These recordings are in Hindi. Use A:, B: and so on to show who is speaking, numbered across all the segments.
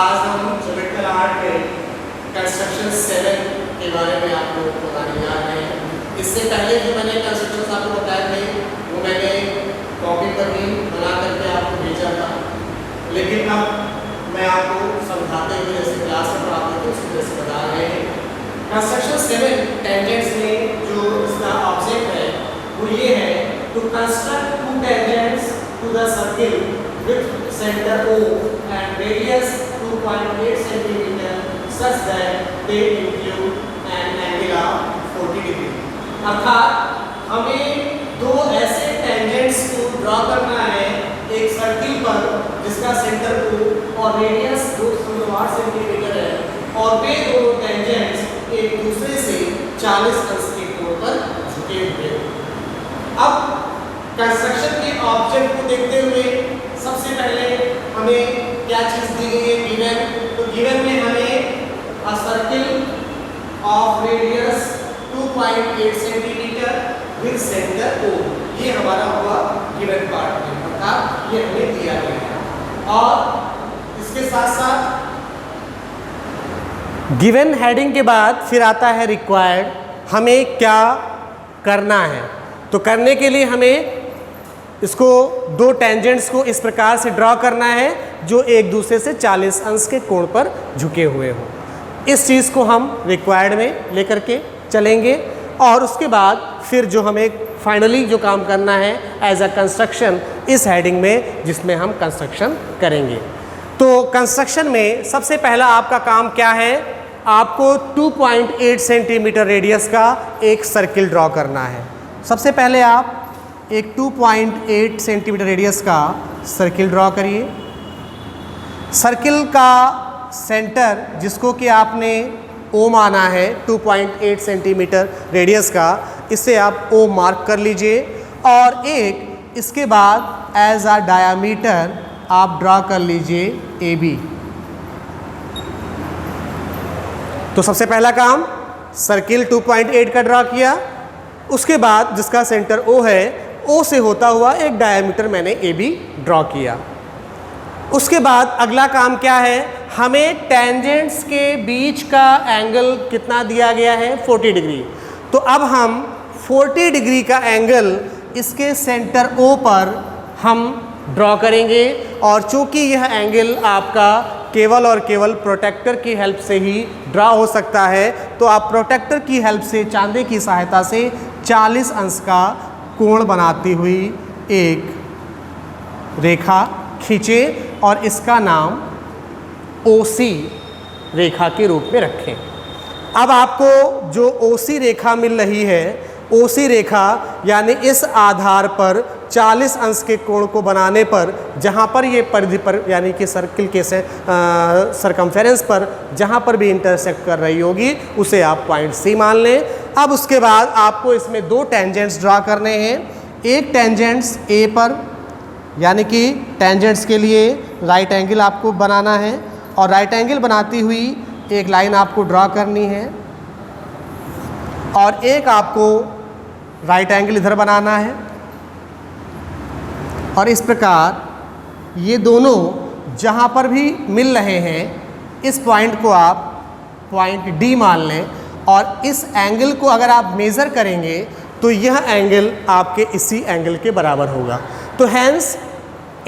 A: आज हम ज्योमेट्रिकल आर्ट में कंस्ट्रक्शन 7 के बारे में आपको बताने जा रहे हैं। इससे पहले जो मैंने कंस्ट्रक्शन आपको बताए थे वो मैंने कॉपी पर ही बना करके आपको भेजा था, लेकिन अब मैं आपको समझाते हुए जैसे क्लास में पढ़ाते थे उसी तरह से बता रहे हैं। कंस्ट्रक्शन 7 टेंजेंट्स में जो इसका ऑब्जेक्ट है वो ये है to construct two tangents to the circle with center O and radius 2.8 cm such that they include an angle of 40 degree। अर्थात हमें दो ऐसे टेंजेंट्स को ड्रॉ करना है एक सर्किल पर जिसका सेंटर O और रेडियस 2.8 सेंटीमीटर है, और वे दोनों टेंजेंट्स एक दूसरे से 40 अंश के कोण पर झुके हुए। अब कंस्ट्रक्शन के ऑब्जेक्ट को देखते हुए सबसे पहले हमें क्या चीज दी गई है गिवन। तो गिवन में हमें अ circle of radius 2.8 centimetre with centre O, ये हमारा हुआ गिवन पार्ट में, अर्थात ये हमें दिया गया है। और इसके साथ साथ गिवन हेडिंग के बाद फिर आता है रिक्वायर्ड, हमें क्या करना है। तो करने के लिए हमें इसको दो टेंजेंट्स को इस प्रकार से ड्रॉ करना है जो एक दूसरे से 40 अंश के कोण पर झुके हुए हो। इस चीज़ को हम रिक्वायर्ड में लेकर के चलेंगे और उसके बाद फिर जो हमें फाइनली जो काम करना है एज अ कंस्ट्रक्शन इस हेडिंग में जिसमें हम कंस्ट्रक्शन करेंगे। तो कंस्ट्रक्शन में सबसे पहला आपका काम क्या है, आपको 2.8 सेंटीमीटर रेडियस का एक सर्किल ड्रॉ करना है। सबसे पहले आप एक 2.8 सेंटीमीटर रेडियस का सर्किल ड्रॉ करिए। सर्किल का सेंटर जिसको कि आपने O माना है 2.8 सेंटीमीटर रेडियस का, इससे आप O मार्क कर लीजिए और एक इसके बाद एज अ डायामीटर आप ड्रॉ कर लीजिए AB। तो सबसे पहला काम सर्किल 2.8 का ड्रॉ किया, उसके बाद जिसका सेंटर O है O से होता हुआ एक डायमीटर मैंने AB ड्रॉ किया। उसके बाद अगला काम क्या है, हमें टेंजेंट्स के बीच का एंगल कितना दिया गया है 40 डिग्री। तो अब हम 40 डिग्री का एंगल इसके सेंटर O पर हम ड्रॉ करेंगे, और चूंकि यह एंगल आपका केवल और केवल प्रोटेक्टर की हेल्प से ही ड्रॉ हो सकता है, तो आप प्रोटेक्टर की हेल्प से चांदे की सहायता से 40 अंश का कोण बनाती हुई एक रेखा खींचे और इसका नाम OC रेखा के रूप में रखें। अब आपको जो OC रेखा मिल रही है, OC रेखा यानी इस आधार पर 40 अंश के कोण को बनाने पर जहाँ पर ये परिधि पर यानी कि सर्किल के सरकमफेरेंस पर जहाँ पर भी इंटरसेक्ट कर रही होगी उसे आप पॉइंट C मान लें। अब उसके बाद आपको इसमें दो टेंजेंट्स ड्रॉ करने हैं। एक टेंजेंट्स A पर यानी कि टेंजेंट्स के लिए राइट एंगल आपको बनाना है, और राइट एंगल बनाती हुई एक लाइन आपको ड्रॉ करनी है, और एक आपको राइट एंगल इधर बनाना है। और इस प्रकार ये दोनों जहाँ पर भी मिल रहे हैं इस पॉइंट को आप पॉइंट D मान लें, और इस एंगल को अगर आप मेज़र करेंगे तो यह एंगल आपके इसी एंगल के बराबर होगा। तो hence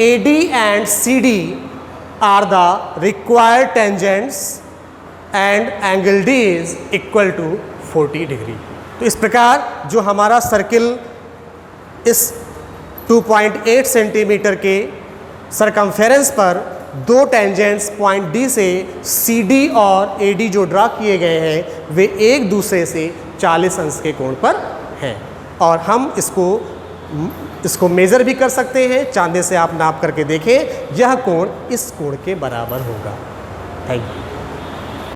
A: AD and CD are the required tangents and angle D is equal to 40 degree. तो इस प्रकार जो हमारा सर्किल इस 2.8 सेंटीमीटर के सरकमफेरेंस पर दो टेंजेंट्स पॉइंट D से CD और AD जो ड्रॉ किए गए हैं वे एक दूसरे से 40 अंश के कोण पर हैं, और हम इसको मेज़र भी कर सकते हैं। चांदे से आप नाप करके देखें, यह कोण इस कोण के बराबर होगा। Thank you.